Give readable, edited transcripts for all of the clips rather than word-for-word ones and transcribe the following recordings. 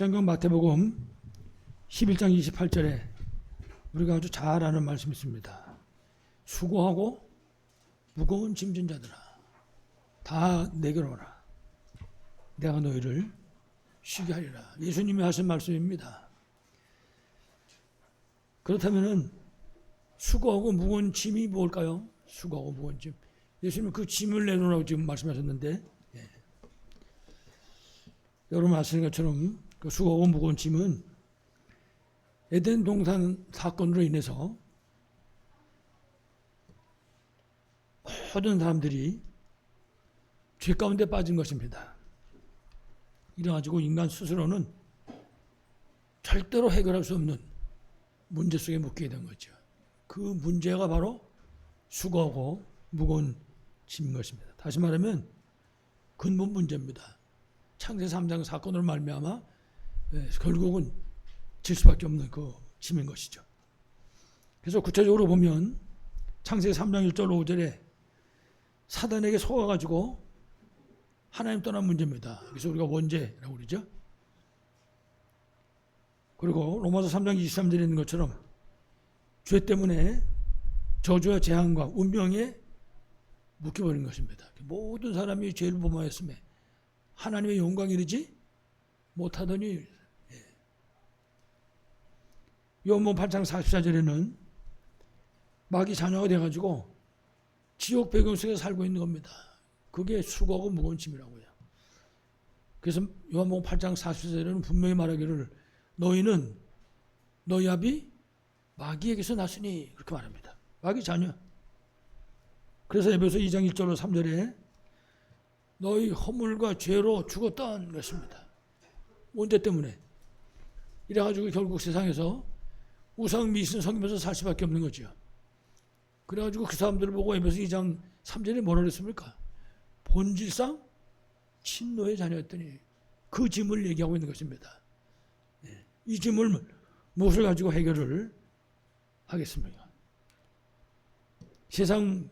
성경 마태복음 11장 28절에 우리가 아주 잘 아는 말씀이 있습니다. 수고하고 무거운 짐진 자들아 다 내게로 오라. 내가 너희를 쉬게 하리라. 예수님이 하신 말씀입니다. 그렇다면 수고하고 무거운 짐이 뭘까요? 수고하고 무거운 짐. 예수님은 그 짐을 내놓으라고 지금 말씀하셨는데 여러분 아시는 것처럼 그 수고하고 무거운 짐은 에덴 동산 사건으로 인해서 모든 사람들이 죄 가운데 빠진 것입니다. 이래가지고 인간 스스로는 절대로 해결할 수 없는 문제 속에 묶이게 된 거죠. 그 문제가 바로 수고하고 무거운 짐인 것입니다. 다시 말하면 근본 문제입니다. 창세 3장 사건으로 말미암아 결국은 질 수밖에 없는 그 짐인 것이죠. 그래서 구체적으로 보면 창세 3장 1절 5절에 사단에게 속아가지고 하나님 떠난 문제입니다. 그래서 우리가 원죄라고 그러죠. 그리고 로마서 3장 23절에 있는 것처럼 죄 때문에 저주와 재앙과 운명에 묶여버린 것입니다. 모든 사람이 죄를 범하였음에 하나님의 영광이 이르지 못하더니 요한복음 8장 44절에는 마귀 자녀가 돼가지고 지옥 배경 속에 살고 있는 겁니다. 그게 수고하고 무거운 짐이라고요. 그래서 요한복음 8장 44절에는 분명히 말하기를 너희는 너희 아비 마귀에게서 났으니 그렇게 말합니다. 마귀 자녀. 그래서 에베소 2장 1절로 3절에 너희 허물과 죄로 죽었던 것입니다. 원죄 때문에. 이래가지고 결국 세상에서 우상 미신 섬기면서 살 수밖에 없는 거죠. 그래가지고 그 사람들을 보고 에베소 2장 3절에 뭐라 그랬습니까? 본질상 친노의 자녀였더니 그 짐을 얘기하고 있는 것입니다. 이 짐을 무엇을 가지고 해결을 하겠습니까? 세상의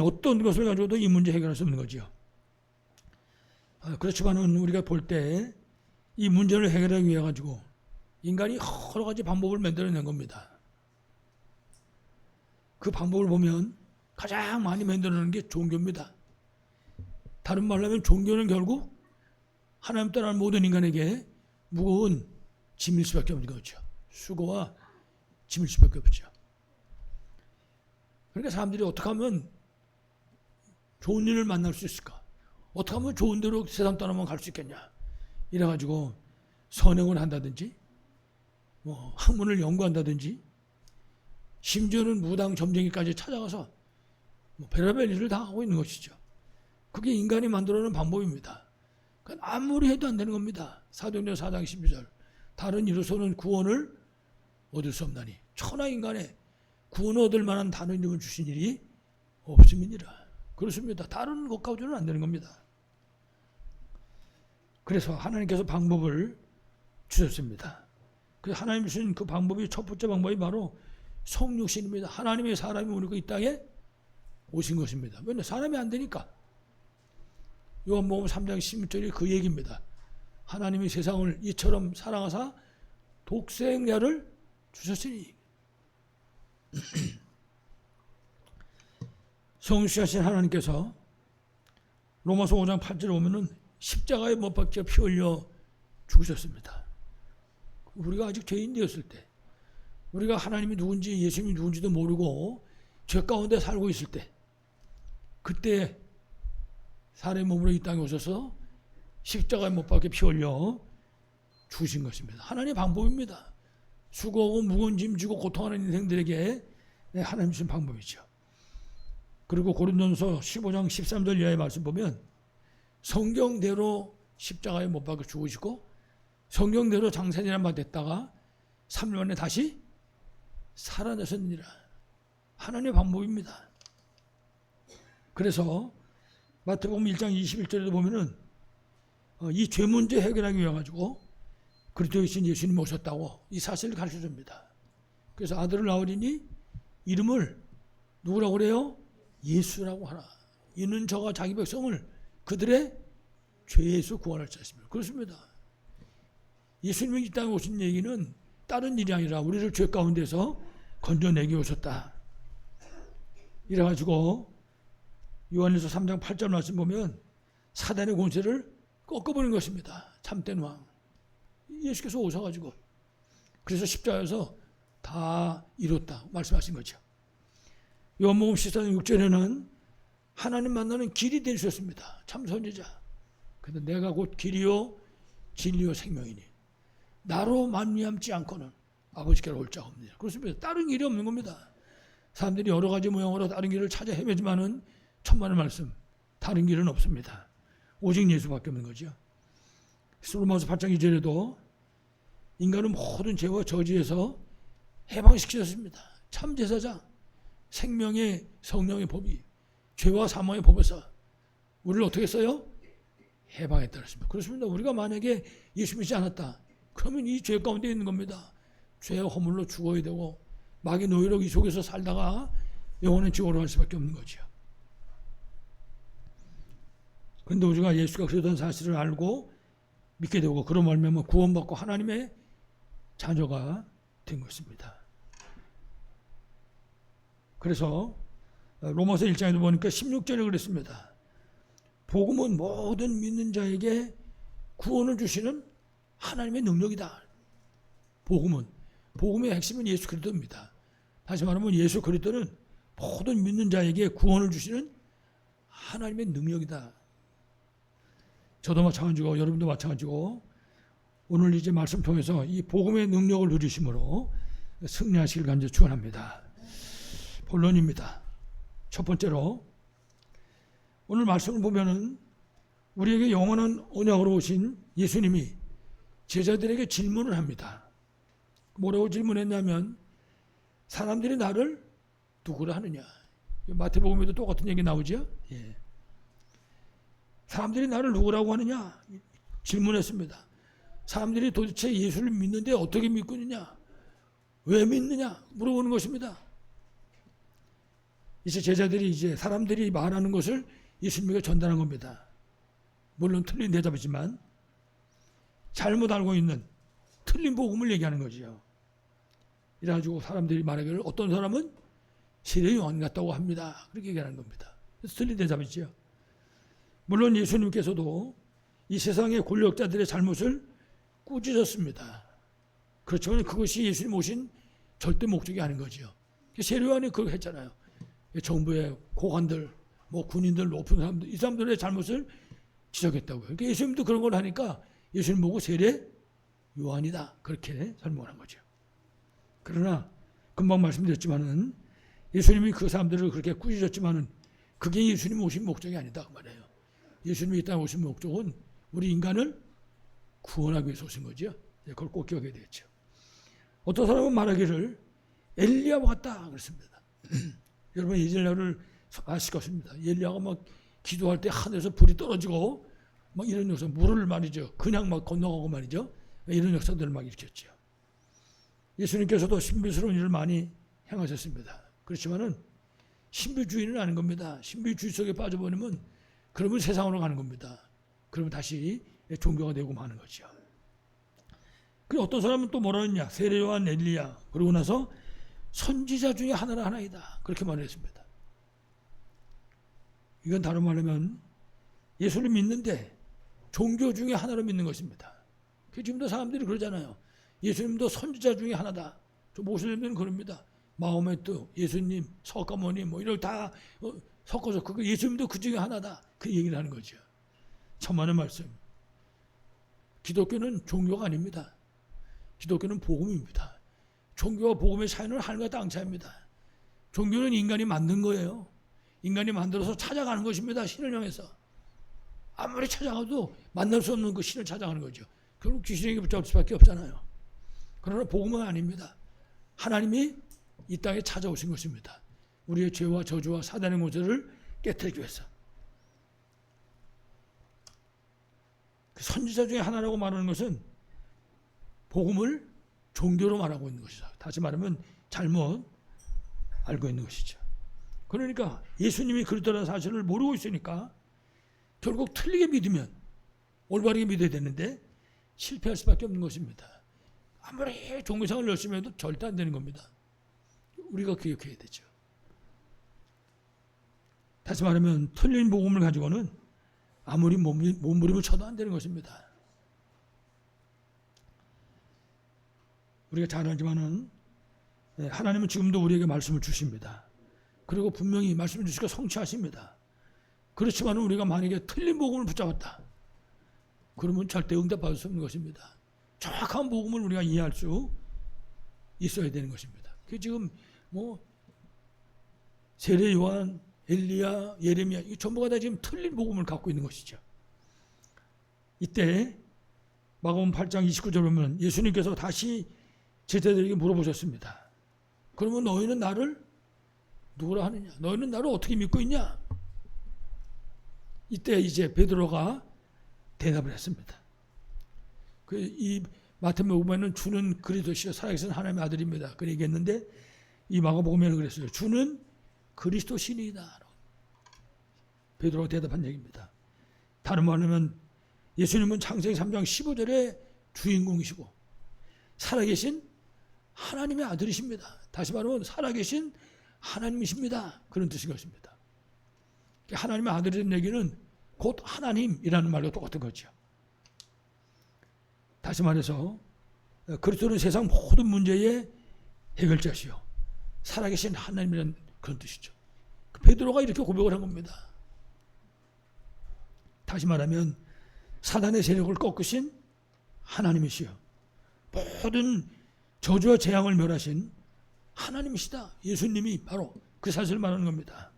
어떤 것을 가지고도 이 문제 해결할 수 없는 거죠. 그렇지만은 우리가 볼 때 이 문제를 해결하기 위해 가지고 인간이 여러 가지 방법을 만들어낸 겁니다. 그 방법을 보면 가장 많이 만들어내는 게 종교입니다. 다른 말로 하면 종교는 결국 하나님 떠난 모든 인간에게 무거운 짐일 수밖에 없는 거죠. 수고와 짐일 수밖에 없죠. 그러니까 사람들이 어떻게 하면 좋은 일을 만날 수 있을까? 어떻게 하면 좋은 데로 세상 떠나면 갈 수 있겠냐? 이래가지고 선행을 한다든지 학문을 연구한다든지 심지어는 무당 점쟁이까지 찾아가서 별의별 일을 다 하고 있는 것이죠. 그게 인간이 만들어낸 방법입니다. 그러니까 아무리 해도 안 되는 겁니다. 사도행전 4장 12절 다른 이로서는 구원을 얻을 수 없나니 천하 인간의 구원을 얻을 만한 다른 이름을 주신 일이 없음이니라. 그렇습니다. 다른 것 가지고는 안 되는 겁니다. 그래서 하나님께서 방법을 주셨습니다. 그래서 하나님 주신 그 방법이 첫 번째 방법이 바로 성육신입니다. 하나님의 사람이 오니까 이 땅에 오신 것입니다. 왜냐? 사람이 안 되니까. 요한복음 3장 16절이 그 얘기입니다. 하나님이 세상을 이처럼 사랑하사 독생자를 주셨으니 성육신하신 하나님께서 로마서 5장 8절에 보면은 십자가에 못 박혀 피 흘려 죽으셨습니다. 우리가 아직 죄인 되었을 때, 우리가 하나님이 누군지 예수님이 누군지도 모르고 죄 가운데 살고 있을 때, 그때 사람의 몸으로 이 땅에 오셔서 십자가에 못 박혀 피 흘려 죽으신 것입니다. 하나님의 방법입니다. 수고하고 무거운 짐 지고 고통하는 인생들에게 하나님 주신 방법이죠. 그리고 고린도전서 15장 13절 이하의 말씀 보면 성경대로 십자가에 못 박혀 죽으시고 성경대로 장사지란 바 됐다가 3일 만에 다시 살아나셨느니라. 하나님의 방법입니다. 그래서 마태복음 1장 21절에도 보면은 이 죄 문제 해결하기 위해 가지고 그리스도이신 예수님이 오셨다고 이 사실을 가르쳐 줍니다. 그래서 아들을 낳으리니 이름을 누구라고 그래요? 예수라고 하라. 이는 저가 자기 백성을 그들의 죄에서 구원할 자십니다. 그렇습니다. 예수님이 이 땅에 오신 얘기는 다른 일이 아니라 우리를 죄 가운데서 건져내기 오셨다. 이래가지고 요한일서 3장 8절 말씀 보면 사단의 권세를 꺾어버린 것입니다. 참된 왕 예수께서 오셔가지고 그래서 십자가에서 다 이뤘다 말씀하신 거죠. 요한복음 14장 6절에는 하나님 만나는 길이 되셨습니다. 참 선지자. 그래서 내가 곧 길이요 진리요 생명이니 나로 말미암지 않고는 아버지께로 올 자가 없느니라. 그렇습니다. 다른 길이 없는 겁니다. 사람들이 여러 가지 모양으로 다른 길을 찾아 헤매지만은 천만의 말씀 다른 길은 없습니다. 오직 예수밖에 없는 거죠. 로마서 8장 2절에도 인간은 모든 죄와 저주에서 해방시키셨습니다. 참 제사장 생명의 성령의 법이 죄와 사망의 법에서 우리를 어떻게 했어요? 해방했다 그랬습니다. 그렇습니다. 우리가 만약에 예수 믿지 않았다 그러면 이 죄 가운데 있는 겁니다. 죄의 허물로 죽어야 되고 마귀 노예로 이 속에서 살다가 영원한 지옥으로 갈 수밖에 없는 거죠. 그런데 우리가 예수가 그러던 사실을 알고 믿게 되고 그런 말미암아 구원받고 하나님의 자녀가 된 것입니다. 그래서 로마서 1장에도 보니까 16절에 그랬습니다. 복음은 모든 믿는 자에게 구원을 주시는 하나님의 능력이다. 복음의 핵심은 예수 그리스도입니다. 다시 말하면 예수 그리스도는 모든 믿는 자에게 구원을 주시는 하나님의 능력이다. 저도 마찬가지고 여러분도 마찬가지고 오늘 이제 말씀 통해서 이 복음의 능력을 누리심으로 승리하시길 간절히 축원합니다. 본론입니다. 첫 번째로 오늘 말씀을 보면은 우리에게 영원한 언약으로 오신 예수님이 제자들에게 질문을 합니다. 뭐라고 질문했냐면 사람들이 나를 누구라 하느냐. 마태복음에도 똑같은 얘기 나오죠. 예. 사람들이 나를 누구라고 하느냐 질문했습니다. 사람들이 도대체 예수를 믿는데 어떻게 믿고 있느냐, 왜 믿느냐 물어보는 것입니다. 이제 제자들이 이제 사람들이 말하는 것을 예수님에게 전달한 겁니다. 물론 틀린 대답이지만 잘못 알고 있는 틀린 복음을 얘기하는 거지요. 이래가지고 사람들이 말하기를 어떤 사람은 세례 요한 같다고 합니다. 그렇게 얘기하는 겁니다. 그래서 틀린 대답이지요. 물론 예수님께서도 이 세상의 권력자들의 잘못을 꾸짖었습니다. 그렇지만 그것이 예수님 오신 절대 목적이 아닌 거죠. 세례 요한이 그걸 했잖아요. 정부의 고관들, 군인들, 높은 사람들, 이 사람들의 잘못을 지적했다고요. 그러니까 예수님도 그런 걸 하니까 예수님 보고 세례 요한이다. 그렇게 설명한 거죠. 그러나 금방 말씀드렸지만은 예수님이 그 사람들을 그렇게 꾸짖었지만은 그게 예수님 오신 목적이 아니다 그 말이에요. 예수님이 이 땅에 오신 목적은 우리 인간을 구원하기 위해서 오신 거죠. 그걸 꼭 기억해야 되겠죠. 어떤 사람은 말하기를 엘리야와 같다 그랬습니다. 여러분 엘리야를 아실 것입니다. 엘리야가 막 기도할 때 하늘에서 불이 떨어지고 막 이런 역사, 물을 말이죠. 그냥 막 건너가고 말이죠. 이런 역사들을 막 일으켰죠. 예수님께서도 신비스러운 일을 많이 행하셨습니다. 그렇지만은 신비주의는 아닌 겁니다. 신비주의 속에 빠져버리면 그러면 세상으로 가는 겁니다. 그러면 다시 종교가 되고 마는 거죠. 그리고 어떤 사람은 또 뭐라 했냐. 세례 요한, 엘리야 그러고 나서 선지자 중에 하나라 하나이다. 그렇게 말했습니다. 이건 다른 말로 하면 예수를 믿는데 종교 중에 하나로 믿는 것입니다. 지금도 사람들이 그러잖아요. 예수님도 선지자 중에 하나다. 모슬림들은 그럽니다. 마호메트, 예수님, 석가모니 이걸 다 섞어서 그거 예수님도 그 중에 하나다. 그 얘기를 하는 거죠. 천만의 말씀. 기독교는 종교가 아닙니다. 기독교는 복음입니다. 종교와 복음의 차이는 하늘과 땅 차이입니다. 종교는 인간이 만든 거예요. 인간이 만들어서 찾아가는 것입니다. 신을 향해서. 아무리 찾아가도 만날 수 없는 그 신을 찾아가는 거죠. 결국 귀신에게 붙잡을 수밖에 없잖아요. 그러나 복음은 아닙니다. 하나님이 이 땅에 찾아오신 것입니다. 우리의 죄와 저주와 사단의 권세를 깨뜨리기 위해서. 그 선지자 중에 하나라고 말하는 것은 복음을 종교로 말하고 있는 것이죠. 다시 말하면 잘못 알고 있는 것이죠. 그러니까 예수님이 그리스도라는 사실을 모르고 있으니까 결국 틀리게 믿으면 올바르게 믿어야 되는데 실패할 수밖에 없는 것입니다. 아무리 종교생활을 열심히 해도 절대 안 되는 겁니다. 우리가 기억해야 되죠. 다시 말하면 틀린 복음을 가지고는 아무리 몸부림을 쳐도 안 되는 것입니다. 우리가 잘 알지만은 하나님은 지금도 우리에게 말씀을 주십니다. 그리고 분명히 말씀을 주시고 성취하십니다. 그렇지만 우리가 만약에 틀린 복음을 붙잡았다, 그러면 절대 응답받을 수 없는 것입니다. 정확한 복음을 우리가 이해할 수 있어야 되는 것입니다. 그 지금 세례 요한, 엘리야, 예레미야 이 전부가 다 지금 틀린 복음을 갖고 있는 것이죠. 이때 마가복음 8장 29절 보면 예수님께서 다시 제자들에게 물어보셨습니다. 그러면 너희는 나를 누구라 하느냐? 너희는 나를 어떻게 믿고 있냐? 이때 이제 베드로가 대답을 했습니다. 이 마태복음에는 주는 그리스도시요 살아계신 하나님의 아들입니다. 그렇게 얘기했는데 이 마가복음에는 그랬어요. 주는 그리스도 신이다. 베드로가 대답한 얘기입니다. 다른 말로 하면 예수님은 창세기 3장 15절의 주인공이시고 살아계신 하나님의 아들이십니다. 다시 말하면 살아계신 하나님이십니다. 그런 뜻인 것입니다. 하나님의 아들이라는 얘기는 곧 하나님이라는 말과 똑같은 거죠. 다시 말해서 그리스도는 세상 모든 문제의 해결자시요 살아계신 하나님이라는 그런 뜻이죠. 베드로가 이렇게 고백을 한 겁니다. 다시 말하면 사단의 세력을 꺾으신 하나님이시요 모든 저주와 재앙을 멸하신 하나님이시다. 예수님이 바로 그 사실을 말하는 겁니다.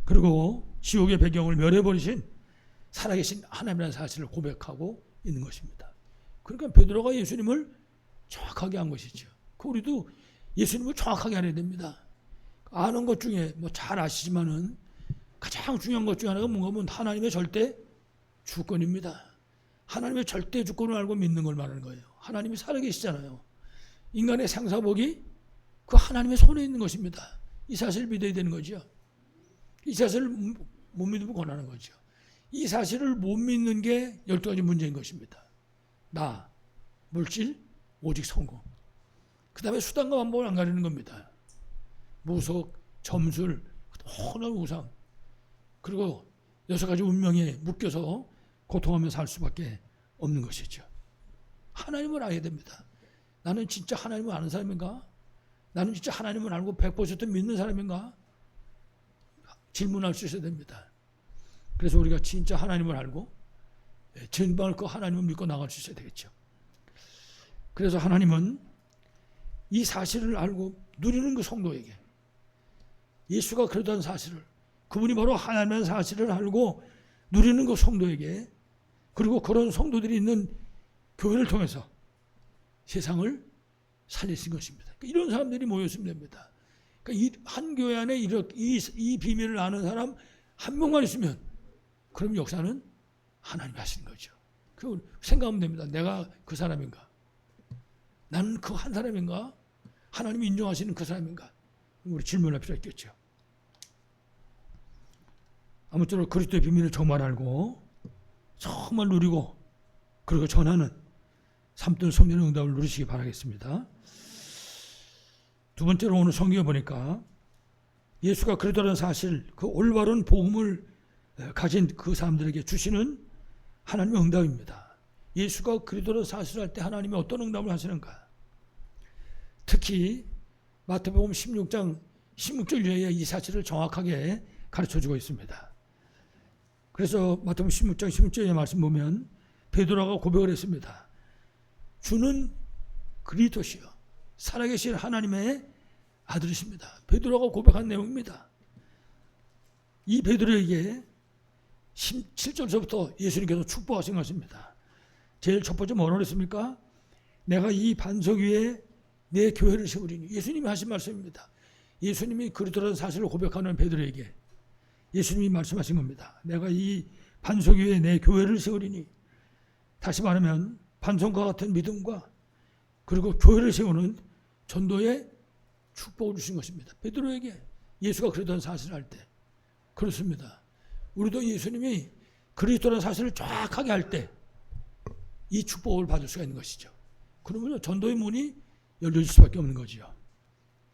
그리고 지옥의 배경을 멸해버리신 살아계신 하나님이라는 사실을 고백하고 있는 것입니다. 그러니까 베드로가 예수님을 정확하게 한 것이죠. 우리도 예수님을 정확하게 알아야 됩니다. 아는 것 중에 잘 아시지만은 가장 중요한 것 중에 하나가 뭔가 하면 하나님의 절대 주권입니다. 하나님의 절대 주권을 알고 믿는 걸 말하는 거예요. 하나님이 살아계시잖아요. 인간의 생사복이 그 하나님의 손에 있는 것입니다. 이 사실을 믿어야 되는 거죠. 이 사실을 못 믿으면 권하는 거죠. 이 사실을 못 믿는 게 12가지 문제인 것입니다. 나, 물질, 오직 성공. 그 다음에 수단과 방법을 안 가리는 겁니다. 무속, 점술, 혼합 우상, 그리고 6가지 운명에 묶여서 고통하며 살 수밖에 없는 것이죠. 하나님을 알아야 됩니다. 나는 진짜 하나님을 아는 사람인가? 나는 진짜 하나님을 알고 100% 믿는 사람인가? 질문할 수 있어야 됩니다. 그래서 우리가 진짜 하나님을 알고 정말 그 하나님을 믿고 나갈 수 있어야 되겠죠. 그래서 하나님은 이 사실을 알고 누리는 그 성도에게 예수가 그러다는 사실을, 그분이 바로 하나님의 사실을 알고 누리는 그 성도에게, 그리고 그런 성도들이 있는 교회를 통해서 세상을 살리신 것입니다. 그러니까 이런 사람들이 모였으면 됩니다. 그러니까 이 한 교회 안에 이 비밀을 아는 사람 한 명만 있으면 그럼 역사는 하나님이 하시는 거죠. 그 생각하면 됩니다. 내가 그 사람인가? 나는 그 한 사람인가? 하나님이 인정하시는 그 사람인가? 우리 질문할 필요가 있겠죠. 아무쪼록 그리스도의 비밀을 정말 알고 정말 누리고 그리고 전하는 삼든 성령의 응답을 누리시기 바라겠습니다. 두 번째로 오늘 성경에 보니까 예수가 그리스도라는 사실, 그 올바른 복음을 가진 그 사람들에게 주시는 하나님의 응답입니다. 예수가 그리스도라는 사실을 할 때 하나님이 어떤 응답을 하시는가? 특히 마태복음 16장 16절 이하에 이 사실을 정확하게 가르쳐주고 있습니다. 그래서 마태복음 16장 16절의 말씀 보면 베드로가 고백을 했습니다. 주는 그리스도시요 살아계신 하나님의 아들이십니다. 베드로가 고백한 내용입니다. 이 베드로에게 7절서부터 예수님께서 축복하신 것입니다. 제일 첫 번째 뭐라고 했습니까? 내가 이 반석 위에 내 교회를 세우리니. 예수님이 하신 말씀입니다. 예수님이 그리스도라는 사실을 고백하는 베드로에게 예수님이 말씀하신 겁니다. 내가 이 반석 위에 내 교회를 세우리니. 다시 말하면 반석과 같은 믿음과 그리고 교회를 세우는 전도에 축복을 주신 것입니다. 베드로에게 예수가 그리스도라는 사실을 할 때. 그렇습니다. 우리도 예수님이 그리스도라는 사실을 정확하게 할 때 이 축복을 받을 수가 있는 것이죠. 그러면 전도의 문이 열려질 수밖에 없는 거지요.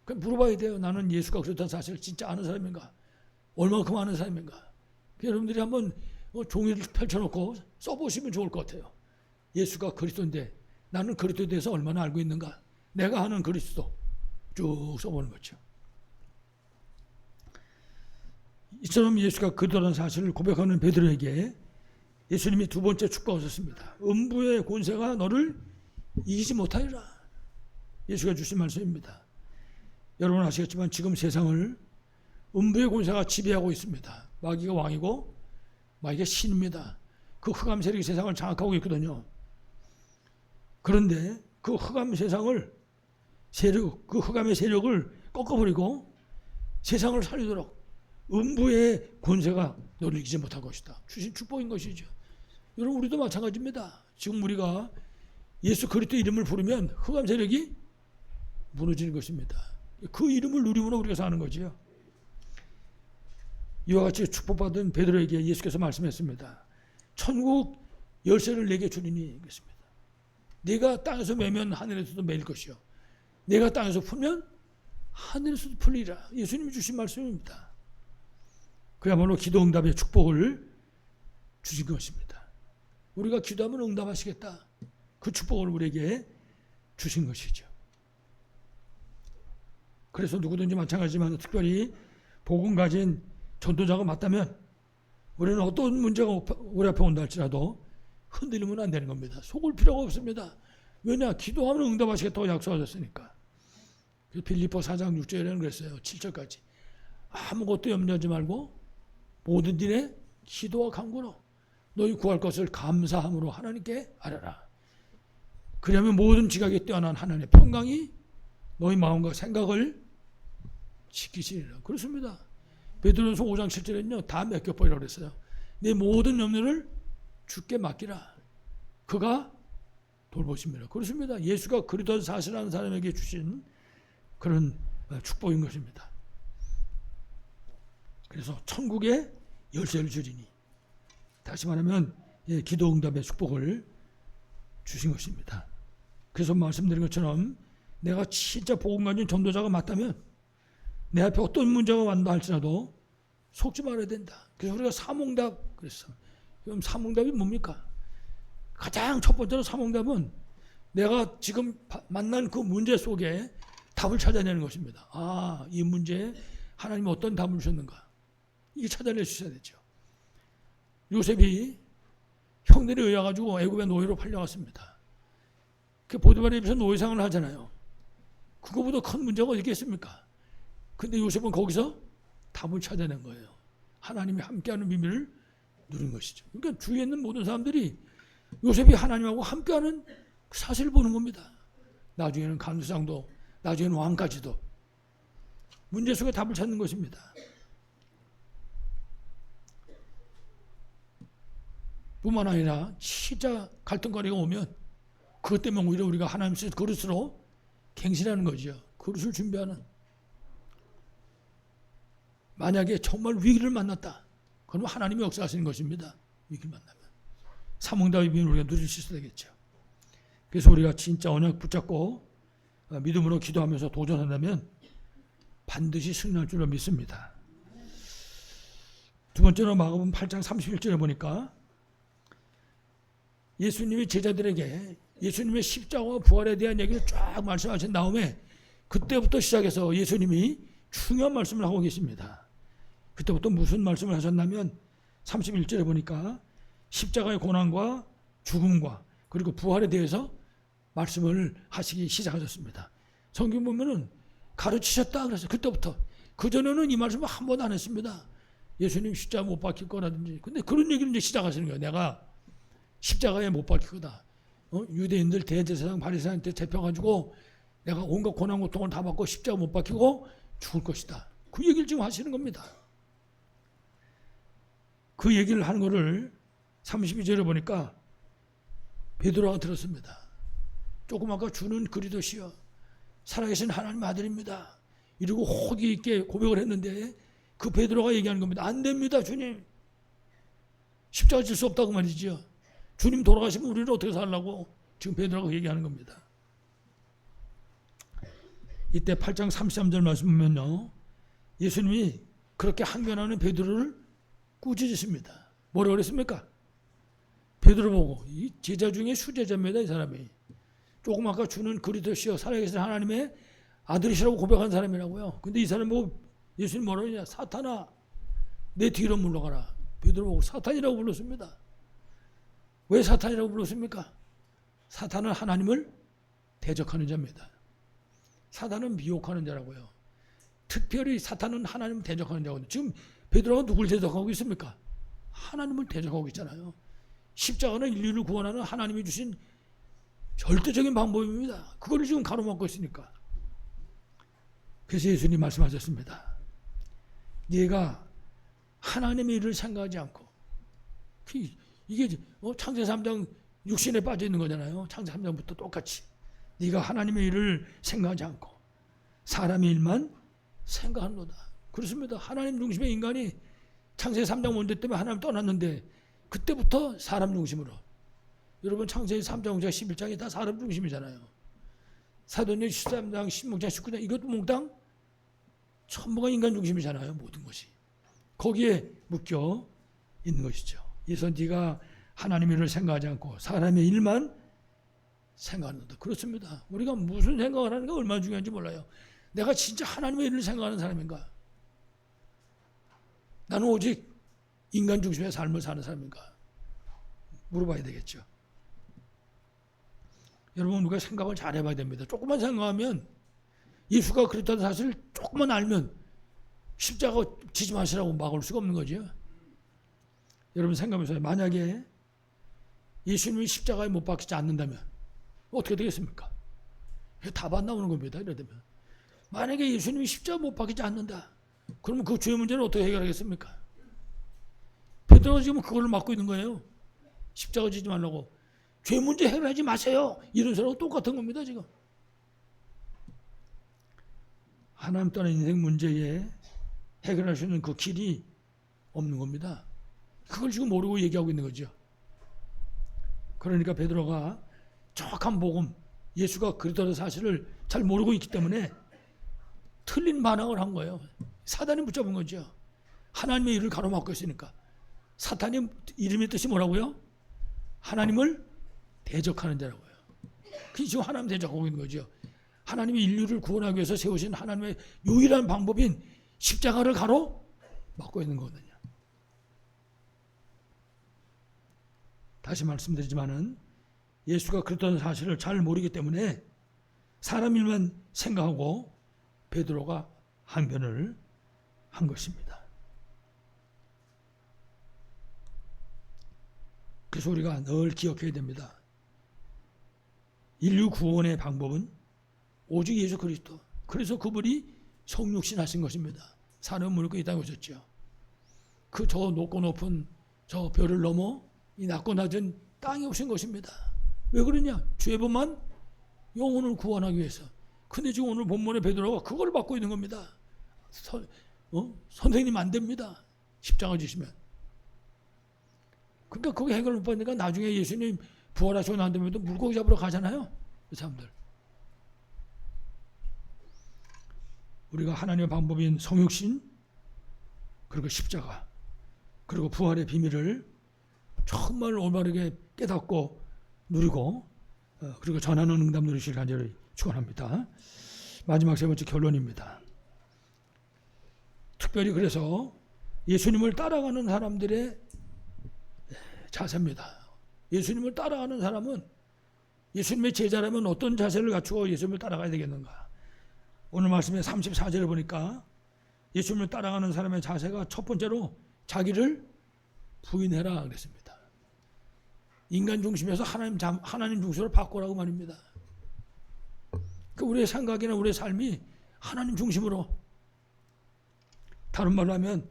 그럼 물어봐야 돼요. 나는 예수가 그리스도라는 사실을 진짜 아는 사람인가? 얼마큼 아는 사람인가? 여러분들이 한번 종이를 펼쳐놓고 써보시면 좋을 것 같아요. 예수가 그리스도인데 나는 그리스도에 대해서 얼마나 알고 있는가? 내가 아는 그리스도 쭉 써보는 거죠. 이처럼 예수가 그리스도라는 사실을 고백하는 베드로에게 예수님이 두 번째 축복을 하셨습니다. 음부의 권세가 너를 이기지 못하리라. 예수가 주신 말씀입니다. 여러분 아시겠지만 지금 세상을 음부의 권세가 지배하고 있습니다. 마귀가 왕이고 마귀가 신입니다. 그 흑암 세력이 세상을 장악하고 있거든요. 그런데 그 흑암 그 흑암의 세력을 꺾어버리고 세상을 살리도록 음부의 권세가 너를 이기지 못할 것이다. 주신 축복인 것이죠. 여러분 우리도 마찬가지입니다. 지금 우리가 예수 그리스도 이름을 부르면 흑암 세력이 무너지는 것입니다. 그 이름을 누림으로 우리가 사는 거지요. 이와 같이 축복받은 베드로에게 예수께서 말씀했습니다. 천국 열쇠를 내게 주리니 그랬습니다. 네가 땅에서 매면 하늘에서도 매일 것이요. 네가 땅에서 풀면 하늘에서도 풀리라. 예수님이 주신 말씀입니다. 그야말로 기도 응답의 축복을 주신 것입니다. 우리가 기도하면 응답하시겠다. 그 축복을 우리에게 주신 것이죠. 그래서 누구든지 마찬가지지만 특별히 복음 가진 전도자가 맞다면 우리는 어떤 문제가 우리 앞에 온다 할지라도 흔들리면 안 되는 겁니다. 속을 필요가 없습니다. 왜냐? 기도하면 응답하시겠다고 약속하셨으니까. 빌립보 4장 6절에는 그랬어요. 7절까지. 아무것도 염려하지 말고 모든 일에 기도와 간구로 너희 구할 것을 감사함으로 하나님께 아뢰라. 그러면 모든 지각에 뛰어난 하나님의 평강이 너희 마음과 생각을 지키시리라. 그렇습니다. 베드로전서 5장 7절에는요. 다 맡겨버리라고 그랬어요. 내 모든 염려를 주께 맡기라. 그가 돌보십니다. 그렇습니다. 예수가 그리스도 사실하는 사람에게 주신 그런 축복인 것입니다. 그래서 천국의 열쇠를 주리니 다시 말하면 기도 응답의 축복을 주신 것입니다. 그래서 말씀드린 것처럼 내가 진짜 복음 가진 전도자가 맞다면 내 앞에 어떤 문제가 왔다 할지라도 속지 말아야 된다. 그래서 우리가 삼응답 그랬어. 그럼 삼응답이 뭡니까? 가장 첫 번째로 삼응답은 내가 지금 만난 그 문제 속에 답을 찾아내는 것입니다. 아, 이 문제에 하나님이 어떤 답을 주셨는가? 이게 찾아낼 수 있어야 되죠. 요셉이 형들에 의해 가지고 애굽의 노예로 팔려갔습니다. 그 보디발에 입혀서 노예상을 하잖아요. 그거보다 큰 문제가 어디 있겠습니까? 근데 요셉은 거기서 답을 찾아낸 거예요. 하나님이 함께하는 비밀을 누린 것이죠. 그러니까 주위에 있는 모든 사람들이 요셉이 하나님하고 함께하는 사실을 보는 겁니다. 나중에는 간수장도, 나중에는 왕까지도 문제 속에 답을 찾는 것입니다. 뿐만 아니라 진짜 갈등거리가 오면 그것 때문에 오히려 우리가 하나님 쓰신 그릇으로 갱신하는 거죠. 그릇을 준비하는. 만약에 정말 위기를 만났다. 그러면 하나님이 역사하시는 것입니다. 위기를 만나면. 삼응답의 비밀을 우리가 누릴 수 있어야 되겠죠. 그래서 우리가 진짜 언약 붙잡고 믿음으로 기도하면서 도전한다면 반드시 승리할 줄로 믿습니다. 두 번째로 마가복음 8장 31절에 보니까 예수님이 제자들에게 예수님의 십자가와 부활에 대한 얘기를 쫙 말씀하신 다음에 그때부터 시작해서 예수님이 중요한 말씀을 하고 계십니다. 그때부터 무슨 말씀을 하셨냐면 31절에 보니까 십자가의 고난과 죽음과 그리고 부활에 대해서 말씀을 하시기 시작하셨습니다. 성경 보면은 가르치셨다 그래서 그때부터 그전에는 이 말씀을 한 번도 안 했습니다. 예수님 십자가 못 박힐 거라든지. 근데 그런 얘기를 이제 시작하시는 거예요. 내가 십자가에 못 박힐 거다. 유대인들 대제사장 바리새인한테 잡혀가지고 내가 온갖 고난 고통을 다 받고 십자가 못 박히고 죽을 것이다. 그 얘기를 지금 하시는 겁니다. 그 얘기를 하는 거를 32절에 보니까 베드로가 들었습니다. 조금 아까 주는 그리스도시여 살아계신 하나님 아들입니다. 이러고 호기 있게 고백을 했는데 그 베드로가 얘기하는 겁니다. 안 됩니다, 주님. 십자가 질 수 없다고 말이죠. 주님 돌아가시면 우리는 어떻게 살라고 지금 베드로가 얘기하는 겁니다. 이때 8장 33절 말씀 보면요, 예수님이 그렇게 항변하는 베드로를 꾸짖으십니다. 뭐라고 그랬습니까? 베드로 보고, 이 제자 중에 수제자입니다. 이 사람이 조금 아까 주는 그리스도시여 살아계신 하나님의 아들이시라고 고백한 사람이라고요. 근데 이 사람 보고 예수님 뭐라고 하냐? 사탄아 내 뒤로 물러가라. 베드로 보고 사탄이라고 불렀습니다. 왜 사탄이라고 불렀습니까? 사탄은 하나님을 대적하는 자입니다. 사탄은 미혹하는 자라고요. 특별히 사탄은 하나님을 대적하는 자거든요. 지금 베드로가 누굴 대적하고 있습니까? 하나님을 대적하고 있잖아요. 십자가는 인류를 구원하는 하나님이 주신 절대적인 방법입니다. 그걸 지금 가로막고 있으니까. 그래서 예수님 말씀하셨습니다. 네가 하나님의 일을 생각하지 않고, 이게 창세기 3장 육신에 빠져 있는 거잖아요. 창세기 3장부터 똑같이 네가 하나님의 일을 생각하지 않고 사람의 일만 생각하노다. 그렇습니다. 하나님 중심의 인간이 창세기 3장 문제 때문에 하나님을 떠났는데 그때부터 사람 중심으로. 여러분 창세기 3장, 5장, 11장이 다 사람 중심이잖아요. 사도행전 13장, 16장, 19장 이것도 몽땅 전부가 인간 중심이잖아요. 모든 것이. 거기에 묶여 있는 것이죠. 그래서 네가 하나님의 일을 생각하지 않고 사람의 일만 생각하는다. 그렇습니다. 우리가 무슨 생각을 하는가 얼마나 중요한지 몰라요. 내가 진짜 하나님의 일을 생각하는 사람인가? 나는 오직 인간 중심의 삶을 사는 사람인가? 물어봐야 되겠죠. 여러분 우리가 생각을 잘 해봐야 됩니다. 조금만 생각하면 예수가 그랬다는 사실을 조금만 알면 십자가 지지 마시라고 막을 수가 없는 거죠. 여러분 생각해보세요. 만약에 예수님이 십자가에 못 박히지 않는다면 어떻게 되겠습니까? 답 안 나오는 겁니다. 이러면 만약에 예수님이 십자가 못 박히지 않는다, 그러면 그 죄 문제는 어떻게 해결하겠습니까? 베드로가 지금 그걸 막고 있는 거예요. 십자가 지지 말라고. 죄 문제 해결하지 마세요. 이런 소리하고 똑같은 겁니다. 지금 하나님 떠난 인생 문제에 해결할 수 있는 그 길이 없는 겁니다. 그걸 지금 모르고 얘기하고 있는 거죠. 그러니까 베드로가 정확한 복음, 예수가 그리스도라는 사실을 잘 모르고 있기 때문에 틀린 반항을 한 거예요. 사단이 붙잡은 거죠. 하나님의 일을 가로막고 있으니까. 사탄의 이름의 뜻이 뭐라고요? 하나님을 대적하는 자라고요. 그게 지금 하나님 대적하고 있는 거죠. 하나님이 인류를 구원하기 위해서 세우신 하나님의 유일한 방법인 십자가를 가로막고 있는 거거든요. 다시 말씀드리지만은 예수가 그랬다는 사실을 잘 모르기 때문에 사람 일만 생각하고 베드로가 항변을 한 것입니다. 그래서 우리가 늘 기억해야 됩니다. 인류 구원의 방법은 오직 예수 그리스도. 그래서 그분이 성육신 하신 것입니다. 사람 물고 이 땅에 오셨죠. 그 저 높고 높은 저 별을 넘어 이 낮고 낮은 땅에 오신 것입니다. 왜 그러냐? 죄범만 영혼을 구원하기 위해서. 근데 지금 오늘 본문의 베드로가 그걸 받고 있는 겁니다. 선생님 안 됩니다. 십자가 지시면. 그러니까 그게 해결 못 받으니까 나중에 예수님 부활하시고 난 다음에도 물고기 잡으러 가잖아요. 그 사람들. 우리가 하나님의 방법인 성육신, 그리고 십자가, 그리고 부활의 비밀을 정말 올바르게 깨닫고 누리고, 그리고 전하는 응답 누리시길 간절히 축원합니다. 마지막 세 번째 결론입니다. 특별히 그래서 예수님을 따라가는 사람들의 자세입니다. 예수님을 따라가는 사람은, 예수님의 제자라면 어떤 자세를 갖추고 예수님을 따라가야 되겠는가? 오늘 말씀의 34절을 보니까 예수님을 따라가는 사람의 자세가 첫 번째로 자기를 부인해라 그랬습니다. 인간 중심에서 하나님 중심으로 바꾸라고 말입니다. 그 우리의 생각이나 우리의 삶이 하나님 중심으로, 다른 말로 하면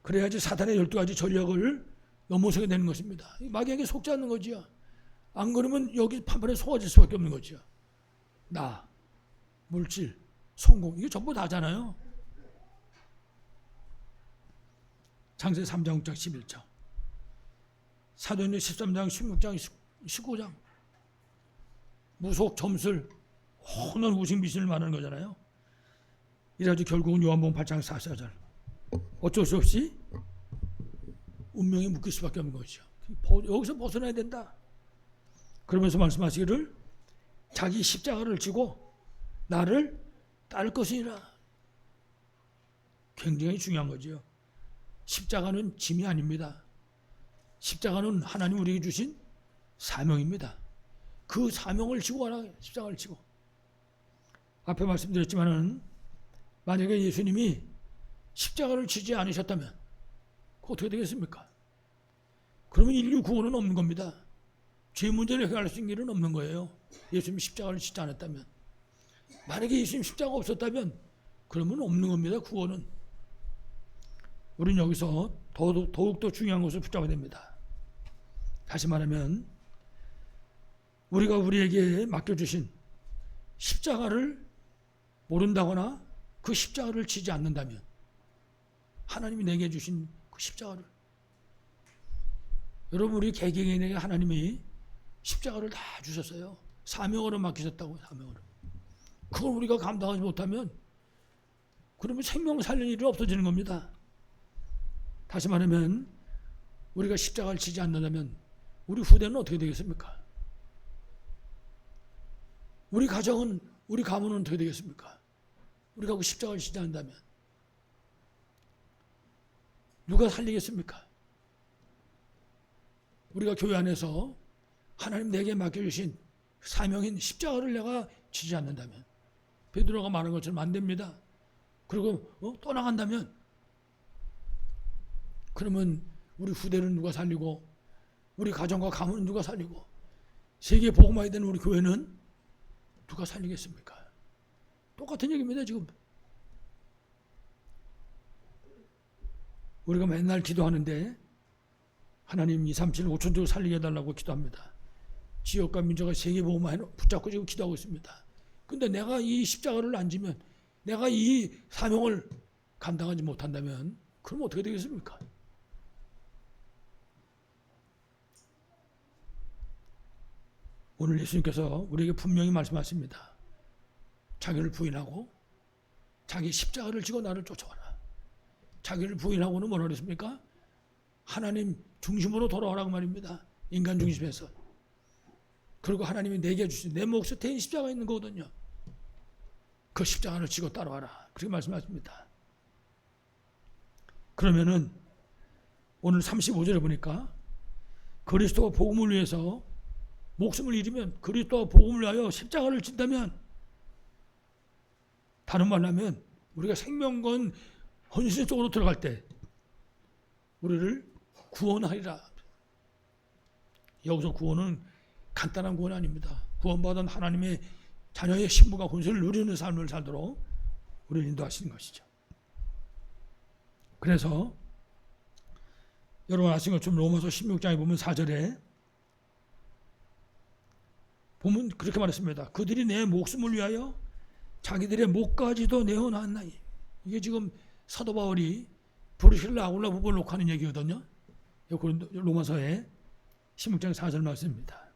그래야지 사탄의 12가지 전략을 넘어서게 되는 것입니다. 마귀에게 속지 않는 거지요. 안 그러면 여기 판판에 속아질 수밖에 없는 거죠. 나, 물질, 성공, 이게 전부 다잖아요. 창세기 3장 6장 11장. 사도행전 13장, 16장, 19장 무속, 점술, 혼돈, 우상, 미신을 말하는 거잖아요. 이래가지고 결국은 요한복음 8장 44절 어쩔 수 없이 운명에 묶일 수밖에 없는 것이죠. 여기서 벗어나야 된다. 그러면서 말씀하시기를 자기 십자가를 지고 나를 따를 것이니라. 굉장히 중요한 거죠. 십자가는 짐이 아닙니다. 십자가는 하나님 우리에게 주신 사명입니다. 그 사명을 지고 가라. 십자가를 지고. 앞에 말씀드렸지만은 만약에 예수님이 십자가를 지지 않으셨다면 그거 어떻게 되겠습니까? 그러면 인류 구원은 없는 겁니다. 죄 문제를 해결할 수 있는 일은 없는 거예요. 예수님이 십자가를 지지 않았다면. 만약에 예수님 십자가가 없었다면 그러면 없는 겁니다. 구원은. 우리는 여기서 더욱더 중요한 것을 붙잡아야 됩니다. 다시 말하면 우리가 우리에게 맡겨주신 십자가를 모른다거나 그 십자가를 지지 않는다면 하나님이 내게 주신 그 십자가를 여러분 우리 개개인에게 하나님이 십자가를 다 주셨어요. 사명으로 맡기셨다고요. 사명으로. 그걸 우리가 감당하지 못하면 그러면 생명 살리는 일이 없어지는 겁니다. 다시 말하면 우리가 십자가를 지지 않는다면 우리 후대는 어떻게 되겠습니까? 우리 가정은 우리 가문은 어떻게 되겠습니까? 우리가 그 십자가를 지지 않는다면 누가 살리겠습니까? 우리가 교회 안에서 하나님 내게 맡겨주신 사명인 십자가를 내가 지지 않는다면 베드로가 말한 것처럼 안 됩니다. 그리고 떠나간다면 그러면 우리 후대는 누가 살리고 우리 가정과 가문은 누가 살리고 세계 복음화에 되는 우리 교회는 누가 살리겠습니까? 똑같은 얘기입니다. 지금 우리가 맨날 기도하는데 하나님 2, 3, 7, 5천 조 살리게 해달라고 기도합니다. 지역과 민족과 세계 복음화 붙잡고 지금 기도하고 있습니다. 근데 내가 이 십자가를 안 지면 내가 이 사명을 감당하지 못한다면 그럼 어떻게 되겠습니까? 오늘 예수님께서 우리에게 분명히 말씀하십니다. 자기를 부인하고 자기 십자가를 지고 나를 쫓아와라. 자기를 부인하고는 뭐라 그랬습니까? 하나님 중심으로 돌아오라고 말입니다. 인간 중심에서. 그리고 하나님이 내게 주신 내 몫에 대인 십자가 있는 거거든요. 그 십자가를 지고 따라와라. 그렇게 말씀하십니다. 그러면은 오늘 35절에 보니까 그리스도가 복음을 위해서 목숨을 잃으면 그리스도가 복음을 위하여 십자가를 진다면 다른 말로 하면 우리가 생명건 헌신 속으로 들어갈 때 우리를 구원하리라. 여기서 구원은 간단한 구원이 아닙니다. 구원받은 하나님의 자녀의 신분과 권세를 누리는 삶을 살도록 우리를 인도하시는 것이죠. 그래서 여러분 아시는 것처럼 로마서 16장에 보면 4절에 보면 그렇게 말했습니다. 그들이 내 목숨을 위하여 자기들의 목까지도 내어놨나니. 이게 지금 사도 바울이 브루실라 아굴라 부부를 놓고 하는 얘기거든요. 로마서의 16장 4절 말씀입니다.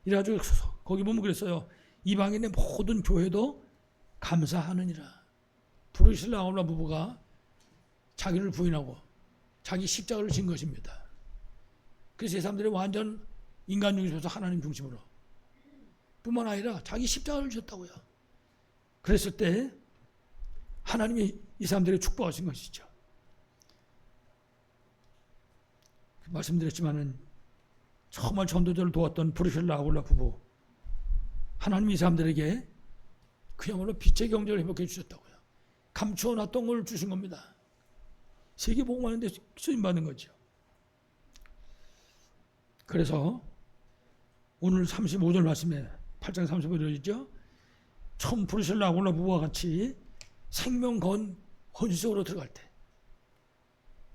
이래가지고 거기 보면 그랬어요. 이방인의 모든 교회도 감사하느니라. 브루실라 아굴라 부부가 자기를 부인하고 자기 십자가를 진 것입니다. 그래서 이 사람들이 완전 인간 중심에서 하나님 중심으로 뿐만 아니라 자기 십자가를 졌다고요. 그랬을 때 하나님이 이 사람들을 축복하신 것이죠. 말씀드렸지만은 정말 전도자를 도왔던 브루실라 아굴라 부부, 하나님이 이 사람들에게 그야말로 빛의 경제를 회복해 주셨다고요. 감추어 놨던 걸 주신 겁니다. 세계 복음하는데 쓰임받는 거죠. 그래서 오늘 35절 말씀에 8장 35절이죠. 처음 브루실라 아굴라 부부와 같이 생명 건 헌신으로 들어갈 때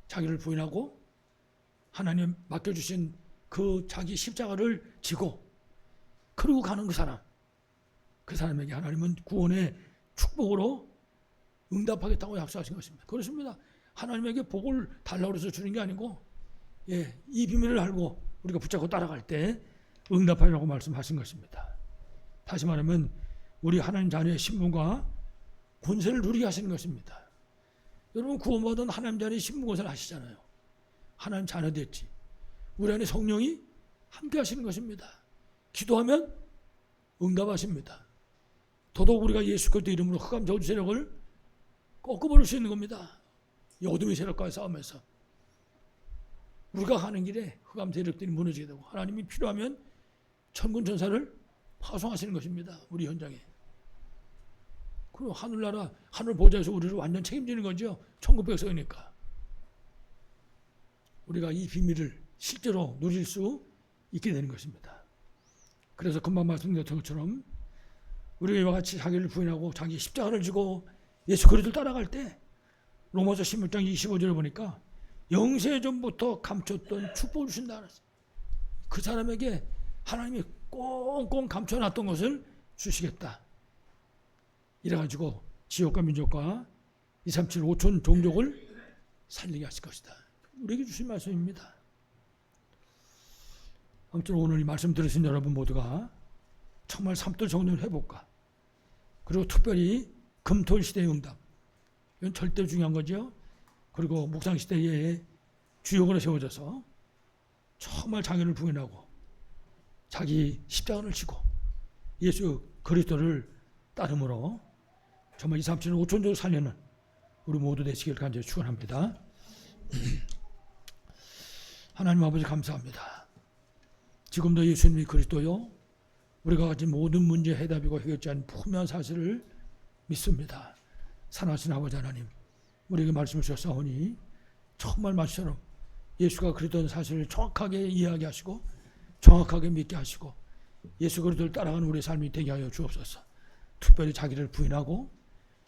자기를 부인하고 하나님 맡겨주신 그 자기 십자가를 지고 그러고 가는 그 사람에게 하나님은 구원의 축복으로 응답하겠다고 약속하신 것입니다. 그렇습니다. 하나님에게 복을 달라고 해서 주는 게 아니고 예, 이 비밀을 알고 우리가 붙잡고 따라갈 때 응답하리라고 말씀하신 것입니다. 다시 말하면 우리 하나님 자녀의 신분과 권세를 누리게 하시는 것입니다. 여러분 구원받은 하나님 자녀의 신분 권세를 아시잖아요. 하나님 자녀 됐지. 우리 안에 성령이 함께 하시는 것입니다. 기도하면 응답하십니다. 더더욱 우리가 예수 그리스도 이름으로 흑암 저주 세력을 꺾어버릴 수 있는 겁니다. 이 어둠의 세력과의 싸움에서 우리가 가는 길에 흑암 세력들이 무너지게 되고 하나님이 필요하면 천군 천사를 파송하시는 것입니다. 우리 현장에. 그리고 하늘나라 하늘 보좌에서 우리를 완전 책임지는 거죠. 천국백성이니까. 우리가 이 비밀을 실제로 누릴 수 있게 되는 것입니다. 그래서 금방 말씀드렸던 것처럼 우리가 이와 같이 자기를 부인하고 자기 십자가를 지고 예수 그리스도를 따라갈 때 로마서 16장 25절을 보니까 영세전부터 감췄던 축복을 주신다. 그 사람에게 하나님이 꽁꽁 감춰놨던 것을 주시겠다. 이래가지고 지옥과 민족과 237 5천 종족을 살리게 하실 것이다. 우리에게 주신 말씀입니다. 아무튼 오늘 이 말씀 들으신 여러분 모두가 정말 삶들 정리를 해볼까. 그리고 특별히 금토일 시대의 응답. 이건 절대 중요한 거죠. 그리고 묵상시대에 주역으로 세워져서 정말 자기를 부인하고 자기 십자가를 지고 예수 그리스도를 따름으로 정말 237 5천족을 살려는 우리 모두 되시길 간절히 축원합니다. 하나님 아버지 감사합니다. 지금도 예수님이 그리스도요 우리가 가진 모든 문제 해답이고 해결지 않은 분명한 사실을 믿습니다. 산하신 아버지 하나님 우리에게 말씀을 주셨사오니 정말 말씀처럼 예수가 그리스도인 사실을 정확하게 이해하게 하시고 정확하게 믿게 하시고 예수 그리스도를 따라가는 우리의 삶이 되게 하여 주옵소서. 특별히 자기를 부인하고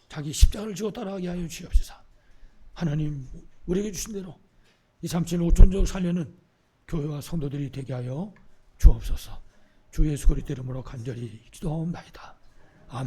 자기 십자가를 지고 따라가게 하여 주옵소서. 하나님 우리에게 주신 대로 237 5천족 살려는 교회와 성도들이 되게 하여 주옵소서. 주 예수 그리스도 이름으로 간절히 기도하옵나이다.